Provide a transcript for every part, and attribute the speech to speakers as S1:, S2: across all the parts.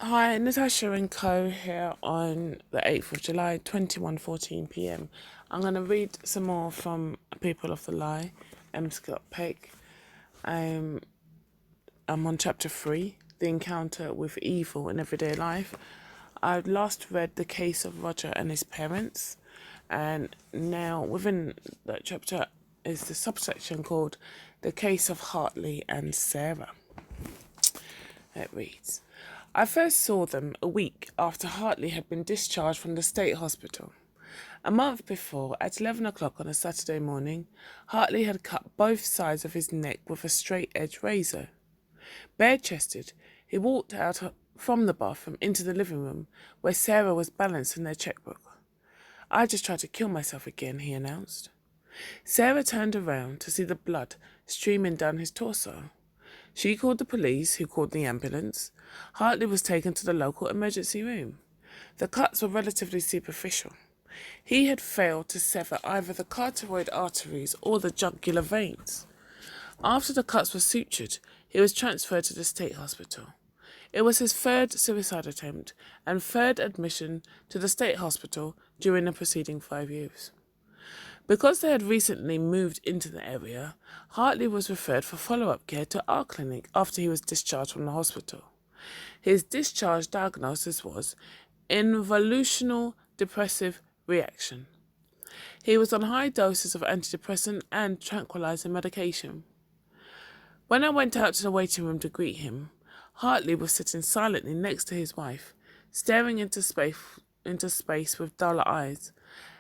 S1: Hi, Natasha N.K.O here on the 8th of July, 21:14 p.m. I'm going to read some more from People of the Lie, Pt.10. I'm on chapter 3, The Encounter with Evil in Everyday Life. I last read The Case of Roger and His Parents, and now within that chapter is the subsection called The Case of Hartley and Sarah. It reads, I first saw them a week after Hartley had been discharged from the state hospital. A month before, at 11 o'clock on a Saturday morning, Hartley had cut both sides of his neck with a straight-edge razor. Bare-chested, he walked out from the bathroom into the living room, where Sarah was balancing their checkbook. I just tried to kill myself again, he announced. Sarah turned around to see the blood streaming down his torso. She called the police, who called the ambulance. Hartley was taken to the local emergency room. The cuts were relatively superficial. He had failed to sever either the carotid arteries or the jugular veins. After the cuts were sutured, he was transferred to the state hospital. It was his third suicide attempt and third admission to the state hospital during the preceding 5 years. Because they had recently moved into the area, Hartley was referred for follow-up care to our clinic after he was discharged from the hospital. His discharge diagnosis was involutional depressive reaction. He was on high doses of antidepressant and tranquilizer medication. When I went out to the waiting room to greet him, Hartley was sitting silently next to his wife, staring into space with dull eyes.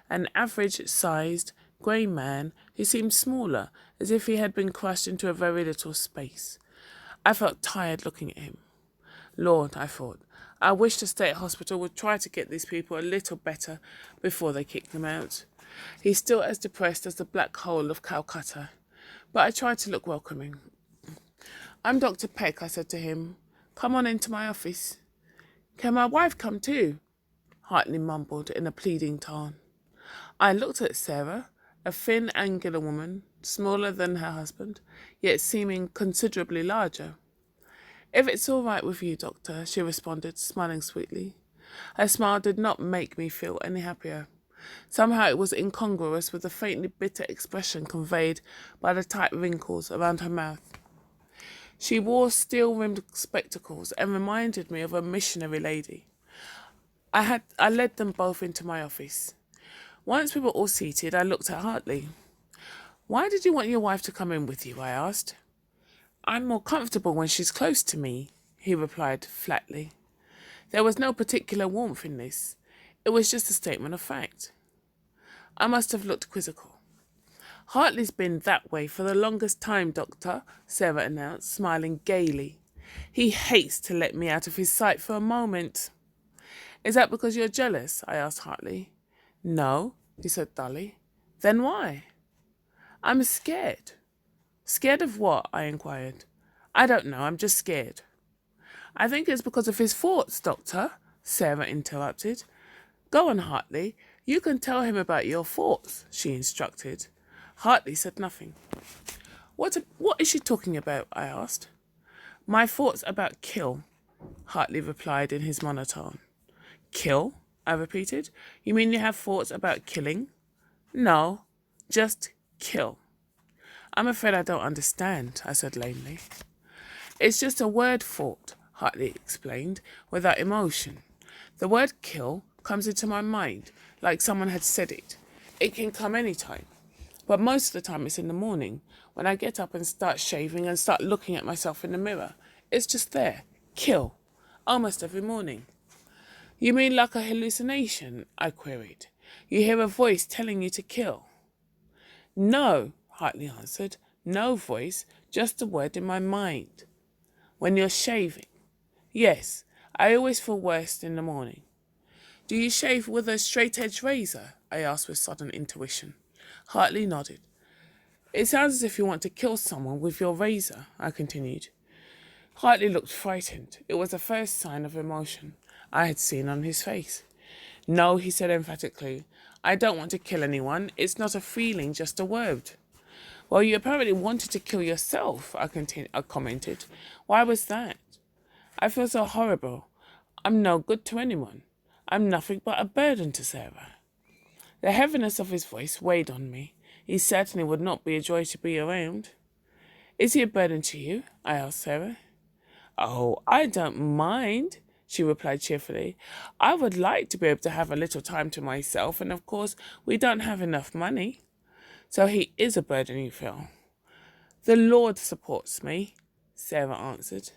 S1: An average-sized, grey man who seemed smaller, as if he had been crushed into a very little space. I felt tired looking at him. Lord, I thought, I wish the state hospital would try to get these people a little better before they kick them out. He's still as depressed as the black hole of Calcutta, but I tried to look welcoming. I'm Dr. Peck, I said to him. Come on into my office. Can my wife come too? Hartley mumbled in a pleading tone. I looked at Sarah, a thin, angular woman, smaller than her husband, yet seeming considerably larger. If it's all right with you, Doctor, she responded, smiling sweetly. Her smile did not make me feel any happier. Somehow it was incongruous with the faintly bitter expression conveyed by the tight wrinkles around her mouth. She wore steel-rimmed spectacles and reminded me of a missionary lady. I led them both into my office. Once we were all seated, I looked at Hartley. Why did you want your wife to come in with you? I asked. I'm more comfortable when she's close to me, he replied flatly. There was no particular warmth in this. It was just a statement of fact. I must have looked quizzical. Hartley's been that way for the longest time, Doctor, Sarah announced, smiling gaily. He hates to let me out of his sight for a moment. Is that because you're jealous? I asked Hartley. No, he said dully. Then why? I'm scared. Scared of what? I inquired. I don't know, I'm just scared. I think it's because of his thoughts, Doctor, Sarah interrupted. Go on, Hartley. You can tell him about your thoughts, she instructed. Hartley said nothing. What is she talking about? I asked. My thoughts about kill, Hartley replied in his monotone. Kill? I repeated. You mean you have thoughts about killing? No, just kill. I'm afraid I don't understand, I said lamely. It's just a word thought, Hartley explained, without emotion. The word kill comes into my mind, like someone had said it. It can come any time, but most of the time it's in the morning, when I get up and start shaving and start looking at myself in the mirror. It's just there. Kill. Almost every morning. You mean like a hallucination? I queried. You hear a voice telling you to kill? No, Hartley answered. No voice, just a word in my mind. When you're shaving? Yes, I always feel worse in the morning. Do you shave with a straight-edge razor? I asked with sudden intuition. Hartley nodded. It sounds as if you want to kill someone with your razor, I continued. Hartley looked frightened. It was the first sign of emotion I had seen on his face. No, he said emphatically. I don't want to kill anyone. It's not a feeling, just a word. Well, you apparently wanted to kill yourself, I commented. Why was that? I feel so horrible. I'm no good to anyone. I'm nothing but a burden to Sarah. The heaviness of his voice weighed on me. He certainly would not be a joy to be around. Is he a burden to you? I asked Sarah. Oh, I don't mind, she replied cheerfully. I would like to be able to have a little time to myself, and of course we don't have enough money. So he is a burden, you feel? The Lord supports me, Sarah answered.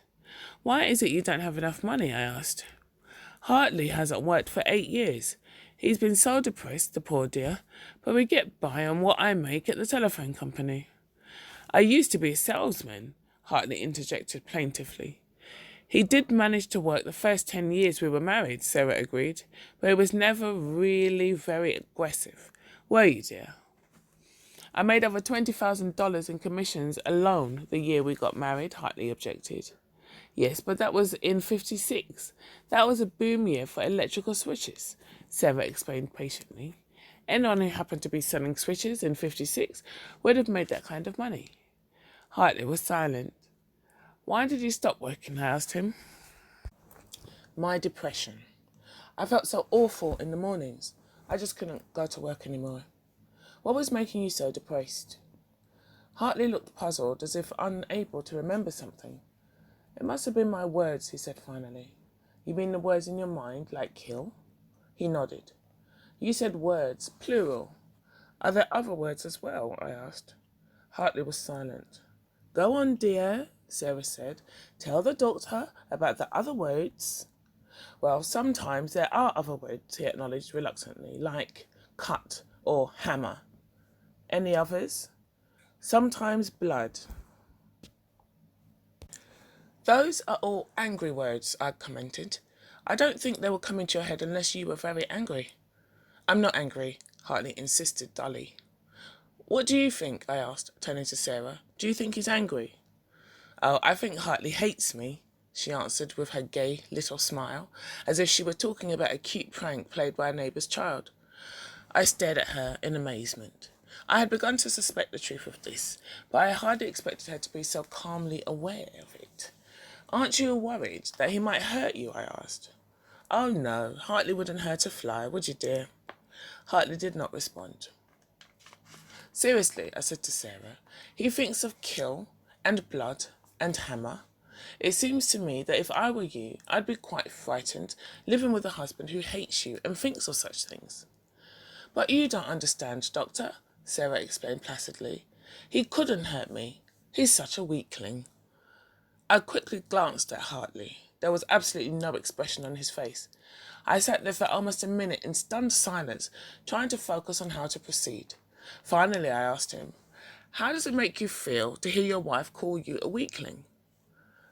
S1: Why is it you don't have enough money? I asked. Hartley hasn't worked for 8 years. He's been so depressed, the poor dear, but we get by on what I make at the telephone company. I used to be a salesman, Hartley interjected plaintively. He did manage to work the first 10 years we were married, Sarah agreed, but he was never really very aggressive. Were you, dear? I made over $20,000 in commissions alone the year we got married, Hartley objected. Yes, but that was in 56. That was a boom year for electrical switches, Sarah explained patiently. Anyone who happened to be selling switches in 56 would have made that kind of money. Hartley was silent. Why did you stop working? I asked him. My depression. I felt so awful in the mornings. I just couldn't go to work anymore. What was making you so depressed? Hartley looked puzzled, as if unable to remember something. It must have been my words, he said finally. You mean the words in your mind, like kill? He nodded. You said words, plural. Are there other words as well? I asked. Hartley was silent. Go on, dear, Sarah said. Tell the doctor about the other words. Well, sometimes there are other words, he acknowledged reluctantly, like cut or hammer. Any others? Sometimes blood. Those are all angry words, I commented. I don't think they will come into your head unless you were very angry. I'm not angry, Hartley insisted dully. What do you think? I asked, turning to Sarah. Do you think he's angry? Oh, I think Hartley hates me, she answered with her gay little smile, as if she were talking about a cute prank played by a neighbour's child. I stared at her in amazement. I had begun to suspect the truth of this, but I hardly expected her to be so calmly aware of it. Aren't you worried that he might hurt you? I asked. Oh no, Hartley wouldn't hurt a fly, would you, dear? Hartley did not respond. Seriously, I said to Sarah, he thinks of kill and blood and hammer. It seems to me that if I were you, I'd be quite frightened living with a husband who hates you and thinks of such things. But you don't understand, Doctor, Sarah explained placidly. He couldn't hurt me. He's such a weakling. I quickly glanced at Hartley. There was absolutely no expression on his face. I sat there for almost a minute in stunned silence, trying to focus on how to proceed. Finally, I asked him, how does it make you feel to hear your wife call you a weakling?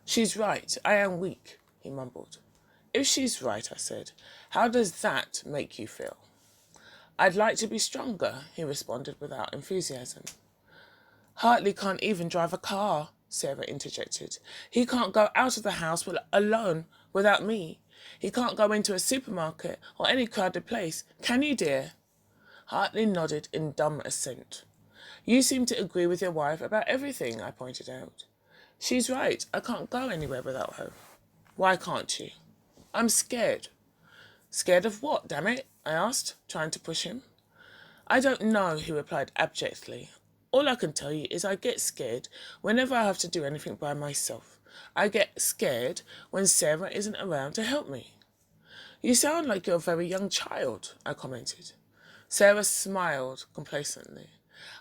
S1: She's right, I am weak, he mumbled. If she's right, I said, how does that make you feel? I'd like to be stronger, he responded without enthusiasm. Hartley can't even drive a car, Sarah interjected. He can't go out of the house alone without me. He can't go into a supermarket or any crowded place. Can you, dear? Hartley nodded in dumb assent. You seem to agree with your wife about everything, I pointed out. She's right. I can't go anywhere without her. Why can't you? I'm scared. Scared of what, damn it? I asked, trying to push him. I don't know, he replied abjectly. All I can tell you is I get scared whenever I have to do anything by myself. I get scared when Sarah isn't around to help me. You sound like you're a very young child, I commented. Sarah smiled complacently.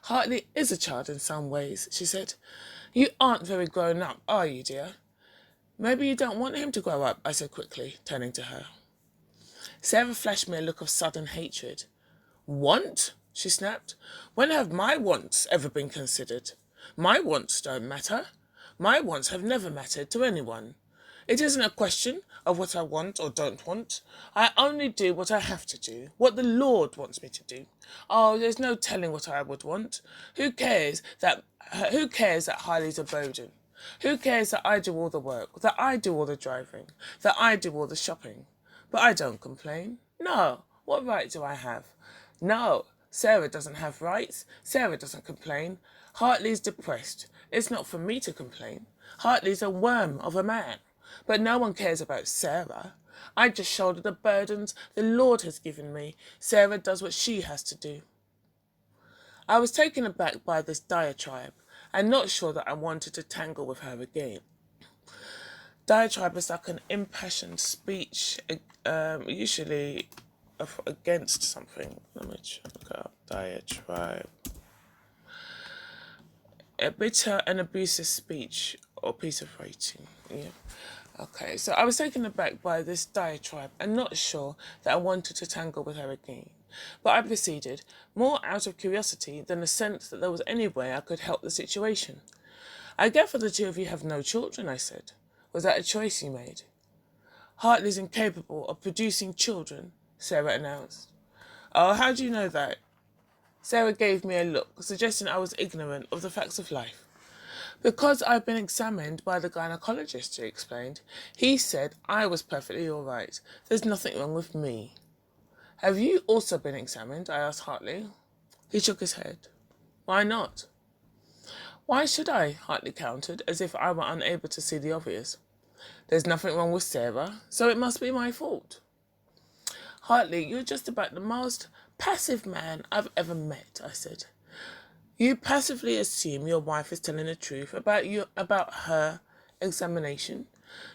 S1: Hartley is a child in some ways, she said. You aren't very grown up, are you, dear? Maybe you don't want him to grow up, I said quickly, turning to her. Sarah flashed me a look of sudden hatred. Want? She snapped. When have my wants ever been considered? My wants don't matter. My wants have never mattered to anyone. It isn't a question of what I want or don't want. I only do what I have to do, what the Lord wants me to do. Oh, there's no telling what I would want. Who cares that Harley's a burden? Who cares that I do all the work, that I do all the driving, that I do all the shopping? But I don't complain. No, what right do I have? No, Sarah doesn't have rights. Sarah doesn't complain. Hartley's depressed. It's not for me to complain. Hartley's a worm of a man. But no one cares about Sarah. I just shoulder the burdens the Lord has given me. Sarah does what she has to do. I was taken aback by this diatribe and not sure that I wanted to tangle with her again. Diatribe is like an impassioned speech, usually against something. Let me check out diatribe. A bitter and abusive speech or piece of writing. Yeah. Okay, so I was taken aback by this diatribe and not sure that I wanted to tangle with her again. But I proceeded, more out of curiosity than a sense that there was any way I could help the situation. I gather the two of you have no children, I said. Was that a choice you made? Hartley's incapable of producing children, Sarah announced. Oh, how do you know that? Sarah gave me a look, suggesting I was ignorant of the facts of life. Because I've been examined by the gynecologist, she explained. He said I was perfectly all right. There's nothing wrong with me. Have you also been examined? I asked Hartley. He shook his head. Why not? Why should I? Hartley countered, as if I were unable to see the obvious. There's nothing wrong with Sarah, so it must be my fault. Hartley, you're just about the most passive man I've ever met, I said. You passively assume your wife is telling the truth about her examination.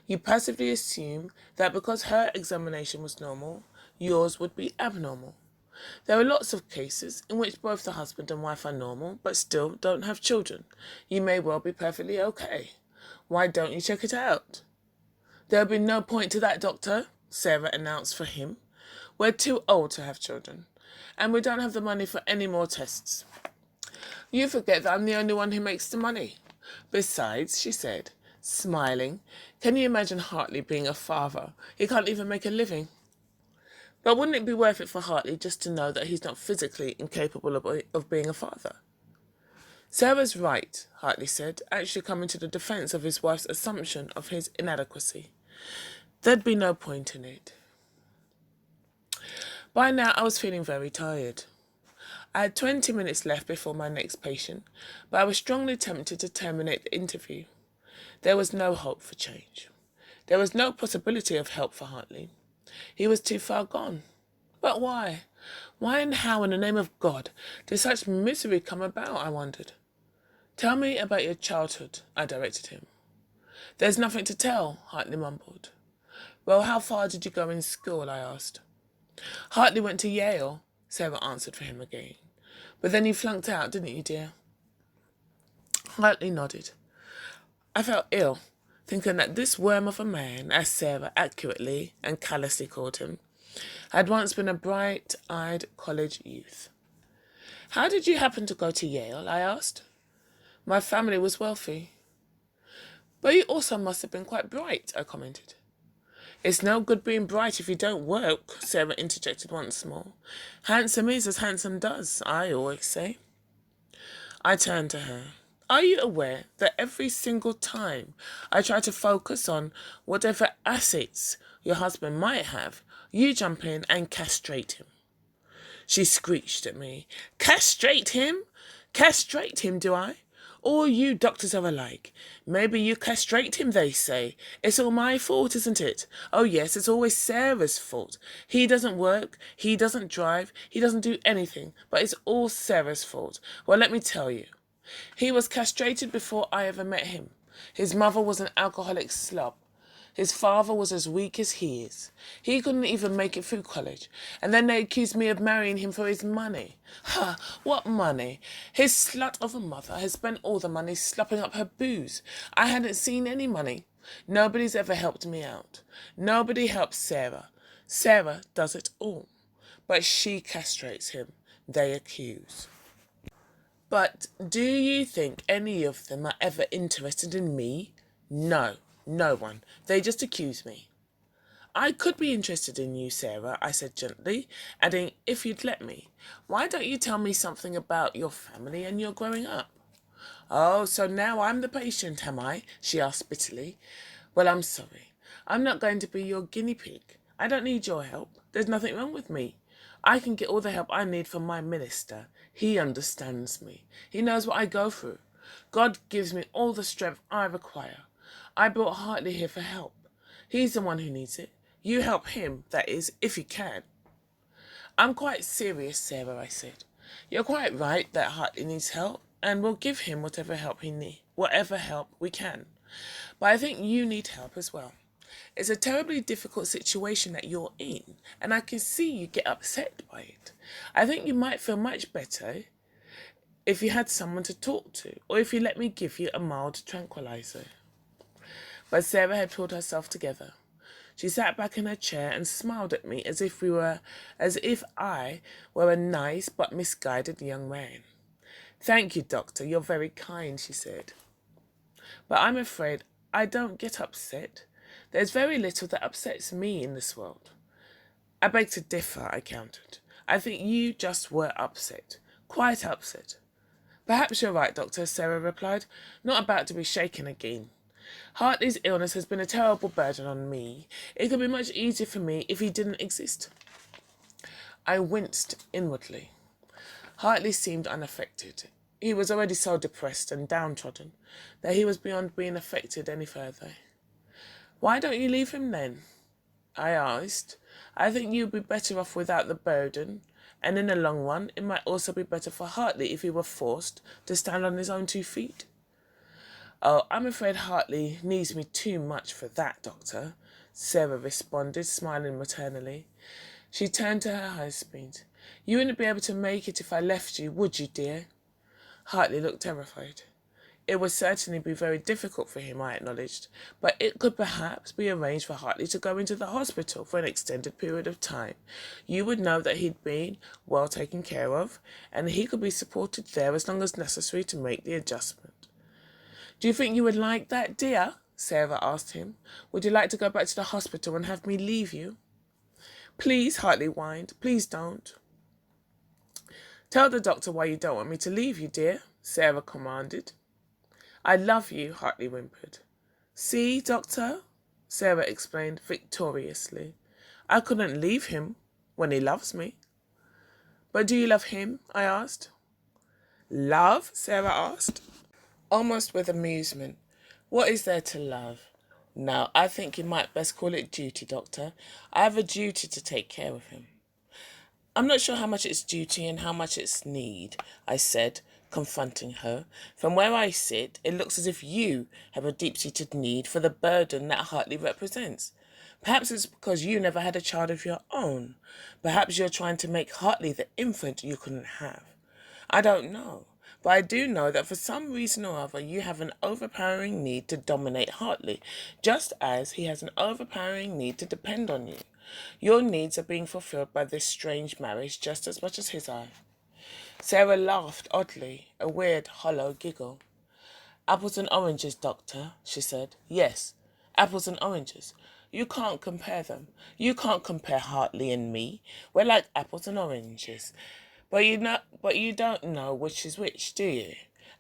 S1: You passively assume that because her examination was normal, yours would be abnormal. There are lots of cases in which both the husband and wife are normal, but still don't have children. You may well be perfectly okay. Why don't you check it out? There'll be no point to that, Doctor, Sarah announced for him. We're too old to have children, and we don't have the money for any more tests. You forget that I'm the only one who makes the money. Besides, she said, smiling, can you imagine Hartley being a father? He can't even make a living. But wouldn't it be worth it for Hartley just to know that he's not physically incapable of being a father? Sarah's right, Hartley said, actually coming to the defence of his wife's assumption of his inadequacy. There'd be no point in it. By now I was feeling very tired. I had 20 minutes left before my next patient, but I was strongly tempted to terminate the interview. There was no hope for change. There was no possibility of help for Hartley. He was too far gone. But why? Why and how in the name of God did such misery come about, I wondered. Tell me about your childhood, I directed him. There's nothing to tell, Hartley mumbled. Well, how far did you go in school, I asked. Hartley went to Yale, Sarah answered for him again. But then you flunked out, didn't you, dear? Hartley nodded. I felt ill, thinking that this worm of a man, as Sarah accurately and callously called him, had once been a bright-eyed college youth. How did you happen to go to Yale, I asked. My family was wealthy. But you also must have been quite bright, I commented. It's no good being bright if you don't work, Sarah interjected once more. Handsome is as handsome does, I always say. I turned to her. Are you aware that every single time I try to focus on whatever assets your husband might have, you jump in and castrate him? She screeched at me. Castrate him? Castrate him, do I? All you doctors are alike. Maybe you castrate him, they say. It's all my fault, isn't it? Oh yes, it's always Sarah's fault. He doesn't work, he doesn't drive, he doesn't do anything, but it's all Sarah's fault. Well, let me tell you. He was castrated before I ever met him. His mother was an alcoholic slob. His father was as weak as he is. He couldn't even make it through college. And then they accused me of marrying him for his money. Ha! What money? His slut of a mother has spent all the money slopping up her booze. I hadn't seen any money. Nobody's ever helped me out. Nobody helps Sarah. Sarah does it all. But she castrates him, they accuse. But do you think any of them are ever interested in me? No. No one. They just accuse me. I could be interested in you, Sarah, I said gently, adding, if you'd let me. Why don't you tell me something about your family and your growing up? Oh, so now I'm the patient, am I? She asked bitterly. Well, I'm sorry. I'm not going to be your guinea pig. I don't need your help. There's nothing wrong with me. I can get all the help I need from my minister. He understands me. He knows what I go through. God gives me all the strength I require. I brought Hartley here for help. He's the one who needs it. You help him, that is, if you can. I'm quite serious, Sarah, I said. You're quite right that Hartley needs help, and we'll give him whatever help we can. But I think you need help as well. It's a terribly difficult situation that you're in, and I can see you get upset by it. I think you might feel much better if you had someone to talk to, or if you let me give you a mild tranquilizer. But Sarah had pulled herself together. She sat back in her chair and smiled at me as if I were a nice but misguided young man. Thank you, Doctor, you're very kind, she said. But I'm afraid I don't get upset. There's very little that upsets me in this world. I beg to differ, I countered. I think you just were upset. Quite upset. Perhaps you're right, Doctor, Sarah replied, not about to be shaken again. Hartley's illness has been a terrible burden on me. It could be much easier for me if he didn't exist. I winced inwardly. Hartley seemed unaffected. He was already so depressed and downtrodden that he was beyond being affected any further. Why don't you leave him then? I asked. I think you'd be better off without the burden, and in the long run it might also be better for Hartley if he were forced to stand on his own 2 feet. Oh, I'm afraid Hartley needs me too much for that, Doctor, Sarah responded, smiling maternally. She turned to her husband. You wouldn't be able to make it if I left you, would you, dear? Hartley looked terrified. It would certainly be very difficult for him, I acknowledged, but it could perhaps be arranged for Hartley to go into the hospital for an extended period of time. You would know that he'd been well taken care of, and he could be supported there as long as necessary to make the adjustment. Do you think you would like that, dear? Sarah asked him. Would you like to go back to the hospital and have me leave you? Please, Hartley whined. Please don't. Tell the doctor why you don't want me to leave you, dear, Sarah commanded. I love you, Hartley whimpered. See, Doctor, Sarah explained victoriously. I couldn't leave him when he loves me. But do you love him? I asked. Love? Sarah asked, almost with amusement. What is there to love? No, I think you might best call it duty, Doctor. I have a duty to take care of him. I'm not sure how much it's duty and how much it's need, I said, confronting her. From where I sit, it looks as if you have a deep-seated need for the burden that Hartley represents. Perhaps it's because you never had a child of your own. Perhaps you're trying to make Hartley the infant you couldn't have. I don't know, but I do know that for some reason or other you have an overpowering need to dominate Hartley, just as he has an overpowering need to depend on you. Your needs are being fulfilled by this strange marriage just as much as his are. Sarah laughed oddly, a weird, hollow giggle. Apples and oranges, Doctor, she said. Yes, apples and oranges. You can't compare them. You can't compare Hartley and me. We're like apples and oranges. But you don't know which is which, do you?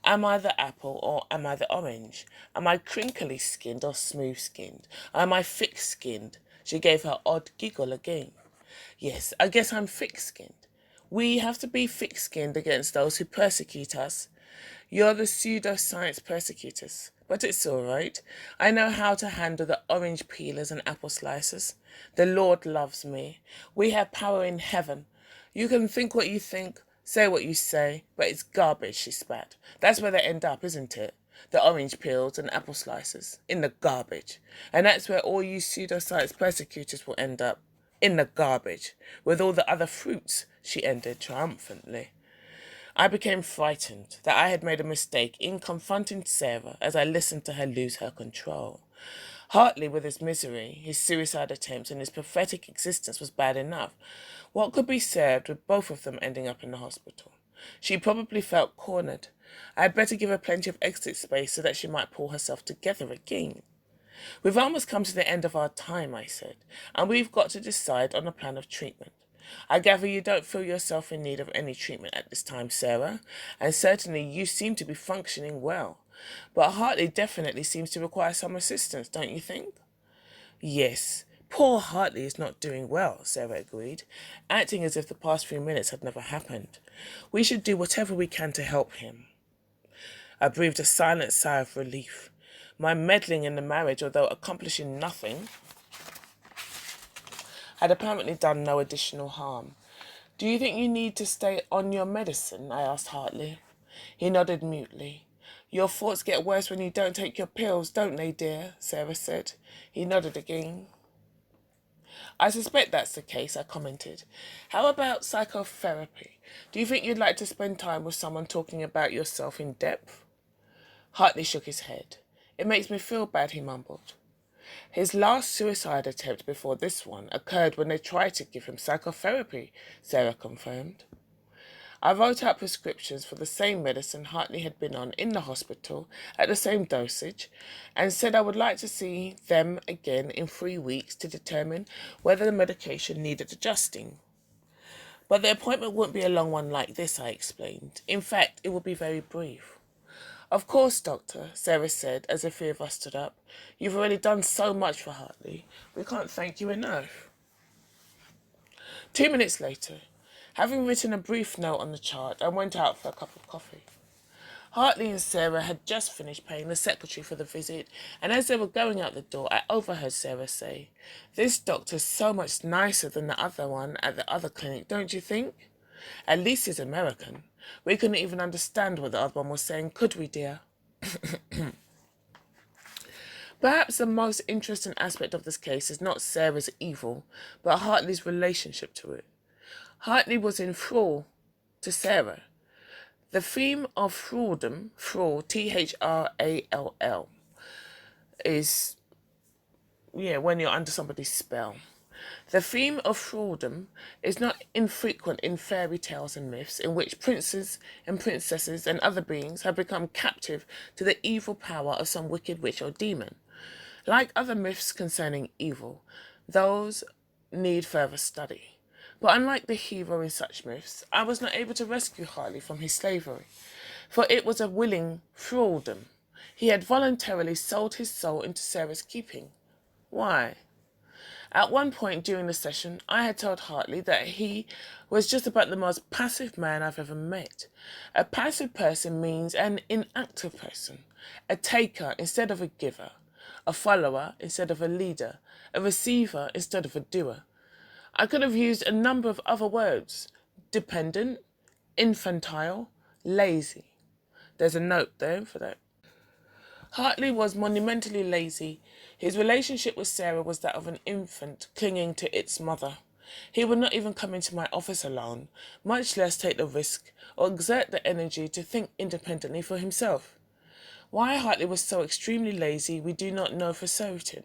S1: Am I the apple or am I the orange? Am I crinkly skinned or smooth skinned? Am I thick skinned? She gave her odd giggle again. Yes, I guess I'm thick skinned. We have to be thick skinned against those who persecute us. You're the pseudoscience persecutors, but it's all right. I know how to handle the orange peelers and apple slicers. The Lord loves me. We have power in heaven. You can think what you think, say what you say, but it's garbage, she spat. That's where they end up, isn't it? The orange peels and apple slices. In the garbage. And that's where all you pseudoscience persecutors will end up. In the garbage. With all the other fruits, she ended triumphantly. I became frightened that I had made a mistake in confronting Sarah as I listened to her lose her control. Hartley, with his misery, his suicide attempts, and his pathetic existence was bad enough. What could be served with both of them ending up in the hospital? She probably felt cornered. I had better give her plenty of exit space so that she might pull herself together again. We've almost come to the end of our time, I said, and we've got to decide on a plan of treatment. I gather you don't feel yourself in need of any treatment at this time, Sarah, and certainly you seem to be functioning well. But Hartley definitely seems to require some assistance, don't you think? Yes, poor Hartley is not doing well, Sarah agreed, acting as if the past few minutes had never happened. We should do whatever we can to help him. I breathed a silent sigh of relief. My meddling in the marriage, although accomplishing nothing, had apparently done no additional harm. "Do you think you need to stay on your medicine?" I asked Hartley. He nodded mutely. "Your thoughts get worse when you don't take your pills, don't they, dear?" Sarah said. He nodded again. "I suspect that's the case," I commented. "How about psychotherapy? Do you think you'd like to spend time with someone talking about yourself in depth?" Hartley shook his head. "It makes me feel bad," he mumbled. His last suicide attempt before this one occurred when they tried to give him psychotherapy, Sarah confirmed. I wrote out prescriptions for the same medicine Hartley had been on in the hospital at the same dosage and said I would like to see them again in 3 weeks to determine whether the medication needed adjusting. But the appointment wouldn't be a long one like this, I explained. In fact, it would be very brief. "Of course, Doctor," Sarah said as the three of us stood up. "You've already done so much for Hartley. We can't thank you enough." 2 minutes later, having written a brief note on the chart, I went out for a cup of coffee. Hartley and Sarah had just finished paying the secretary for the visit, and as they were going out the door, I overheard Sarah say, "This doctor's so much nicer than the other one at the other clinic, don't you think? At least he's American. We couldn't even understand what the other one was saying, could we, dear?" Perhaps the most interesting aspect of this case is not Sarah's evil, but Hartley's relationship to it. Hartley was in thrall to Sarah. The theme of thralldom, thrall, Thrall, is, when you're under somebody's spell. The theme of thralldom is not infrequent in fairy tales and myths in which princes and princesses and other beings have become captive to the evil power of some wicked witch or demon. Like other myths concerning evil, those need further study. But unlike the hero in such myths, I was not able to rescue Hartley from his slavery, for it was a willing thralldom. He had voluntarily sold his soul into Sarah's keeping. Why? At one point during the session, I had told Hartley that he was just about the most passive man I've ever met. A passive person means an inactive person, a taker instead of a giver, a follower instead of a leader, a receiver instead of a doer. I could have used a number of other words: dependent, infantile, lazy. There's a note there for that. Hartley was monumentally lazy. His relationship with Sarah was that of an infant clinging to its mother. He would not even come into my office alone, much less take the risk or exert the energy to think independently for himself. Why Hartley was so extremely lazy we do not know for certain.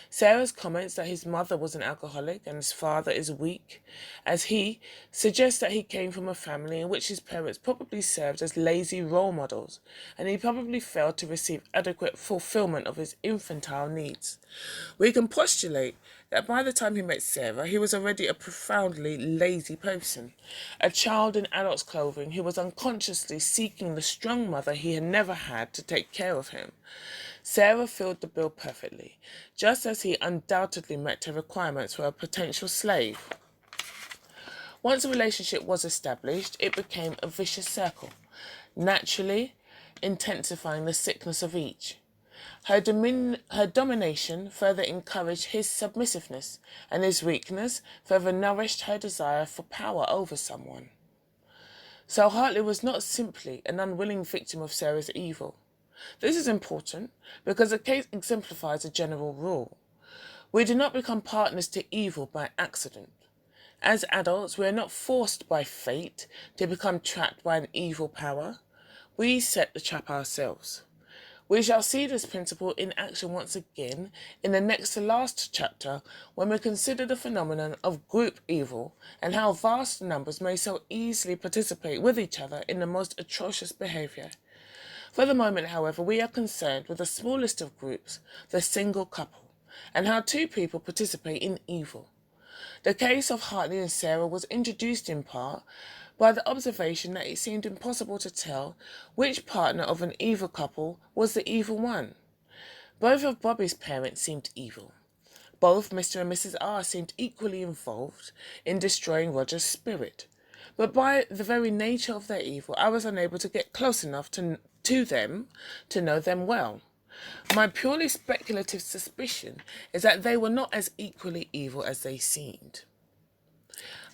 S1: Sarah's comments that his mother was an alcoholic and his father is weak, as he suggests that he came from a family in which his parents probably served as lazy role models, and he probably failed to receive adequate fulfillment of his infantile needs. We can postulate that by the time he met Sarah, he was already a profoundly lazy person, a child in adult's clothing who was unconsciously seeking the strong mother he had never had to take care of him. Sarah filled the bill perfectly, just as he undoubtedly met her requirements for a potential slave. Once a relationship was established, it became a vicious circle, naturally intensifying the sickness of each. Her domination further encouraged his submissiveness, and his weakness further nourished her desire for power over someone. So Hartley was not simply an unwilling victim of Sarah's evil. This is important because the case exemplifies a general rule. We do not become partners to evil by accident. As adults, we are not forced by fate to become trapped by an evil power. We set the trap ourselves. We shall see this principle in action once again in the next to last chapter when we consider the phenomenon of group evil and how vast numbers may so easily participate with each other in the most atrocious behaviour. For the moment, however, we are concerned with the smallest of groups, the single couple, and how two people participate in evil. The case of Hartley and Sarah was introduced in part by the observation that it seemed impossible to tell which partner of an evil couple was the evil one. Both of Bobby's parents seemed evil. Both Mr. and Mrs. R seemed equally involved in destroying Roger's spirit. But by the very nature of their evil, I was unable to get close enough to them to know them well. My purely speculative suspicion is that they were not as equally evil as they seemed.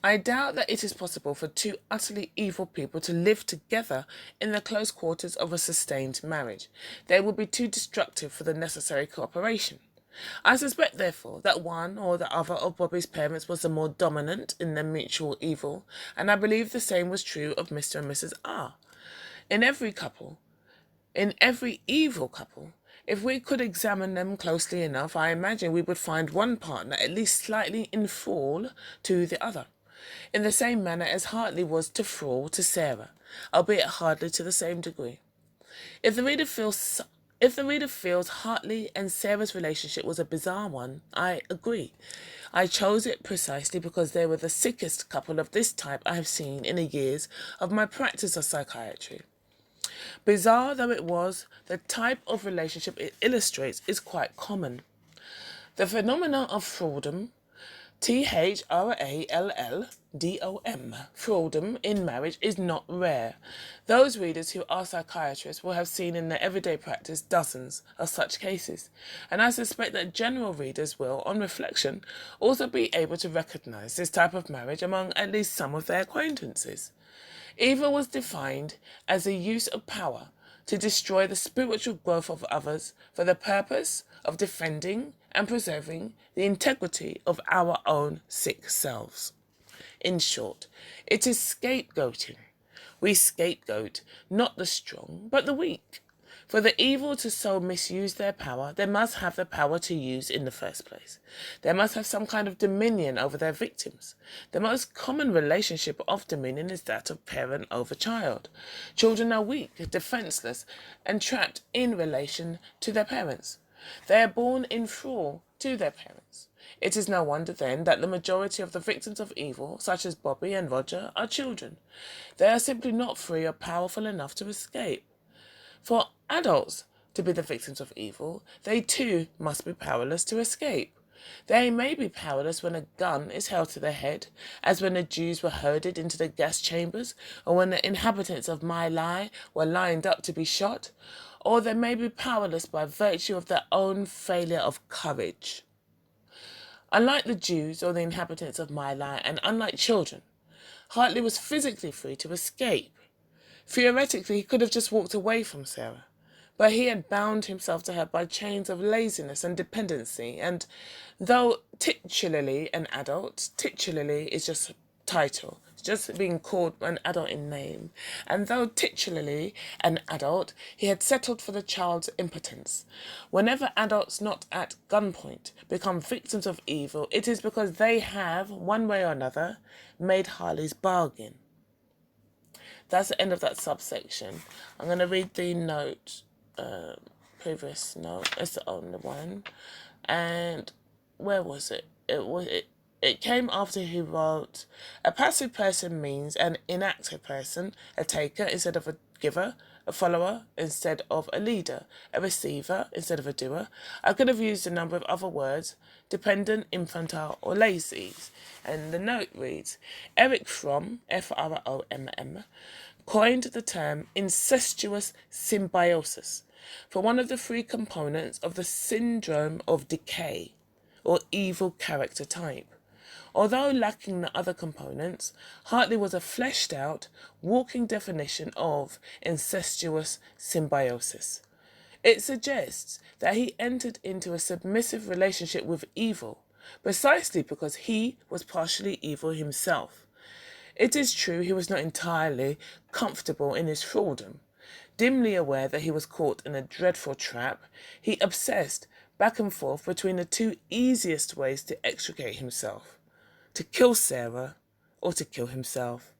S1: I doubt that it is possible for two utterly evil people to live together in the close quarters of a sustained marriage. They would be too destructive for the necessary cooperation. I suspect, therefore, that one or the other of Bobby's parents was the more dominant in their mutual evil, and I believe the same was true of Mr. and Mrs. R. In every evil couple, if we could examine them closely enough, I imagine we would find one partner at least slightly in thrall to the other, in the same manner as Hartley was to thrall to Sarah, albeit hardly to the same degree. If the reader feels Hartley and Sarah's relationship was a bizarre one, I agree. I chose it precisely because they were the sickest couple of this type I have seen in the years of my practice of psychiatry. Bizarre though it was, the type of relationship it illustrates is quite common. The phenomenon of thraldom, thralldom, thraldom in marriage is not rare. Those readers who are psychiatrists will have seen in their everyday practice dozens of such cases, and I suspect that general readers will, on reflection, also be able to recognise this type of marriage among at least some of their acquaintances. Evil was defined as the use of power to destroy the spiritual growth of others for the purpose of defending and preserving the integrity of our own sick selves. In short, it is scapegoating. We scapegoat not the strong, but the weak. For the evil to so misuse their power, they must have the power to use in the first place. They must have some kind of dominion over their victims. The most common relationship of dominion is that of parent over child. Children are weak, defenseless, and trapped in relation to their parents. They are born in thrall to their parents. It is no wonder, then, that the majority of the victims of evil, such as Bobby and Roger, are children. They are simply not free or powerful enough to escape. For adults to be the victims of evil, they too must be powerless to escape. They may be powerless when a gun is held to their head, as when the Jews were herded into the gas chambers, or when the inhabitants of My Lie were lined up to be shot, or they may be powerless by virtue of their own failure of courage. Unlike the Jews or the inhabitants of My Lie, and unlike children, Hartley was physically free to escape. Theoretically, he could have just walked away from Sarah, but he had bound himself to her by chains of laziness and dependency, and though titularly an adult, titularly is just title, it's just being called an adult in name, and though titularly an adult, he had settled for the child's impotence. Whenever adults not at gunpoint become victims of evil, it is because they have, one way or another, made Hartley's bargain. That's the end of that subsection. I'm going to read the note, previous note. It's the only one. And where was it? It came after he wrote, a passive person means an inactive person, a taker instead of a giver, a follower instead of a leader, a receiver instead of a doer. I could have used a number of other words, dependent, infantile, or lazy. And the note reads, Eric Fromm, Fromm, coined the term incestuous symbiosis for one of the three components of the syndrome of decay, or evil character type. Although lacking the other components, Hartley was a fleshed-out, walking definition of incestuous symbiosis. It suggests that he entered into a submissive relationship with evil, precisely because he was partially evil himself. It is true he was not entirely comfortable in his thraldom. Dimly aware that he was caught in a dreadful trap, he obsessed back and forth between the two easiest ways to extricate himself: to kill Sarah or to kill himself.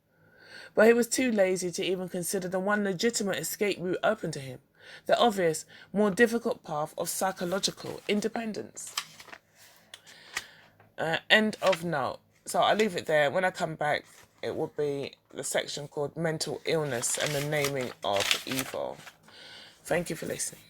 S1: But he was too lazy to even consider the one legitimate escape route open to him, the obvious, more difficult path of psychological independence. End of note. So I'll leave it there. When I come back, it will be the section called Mental Illness and the Naming of Evil. Thank you for listening.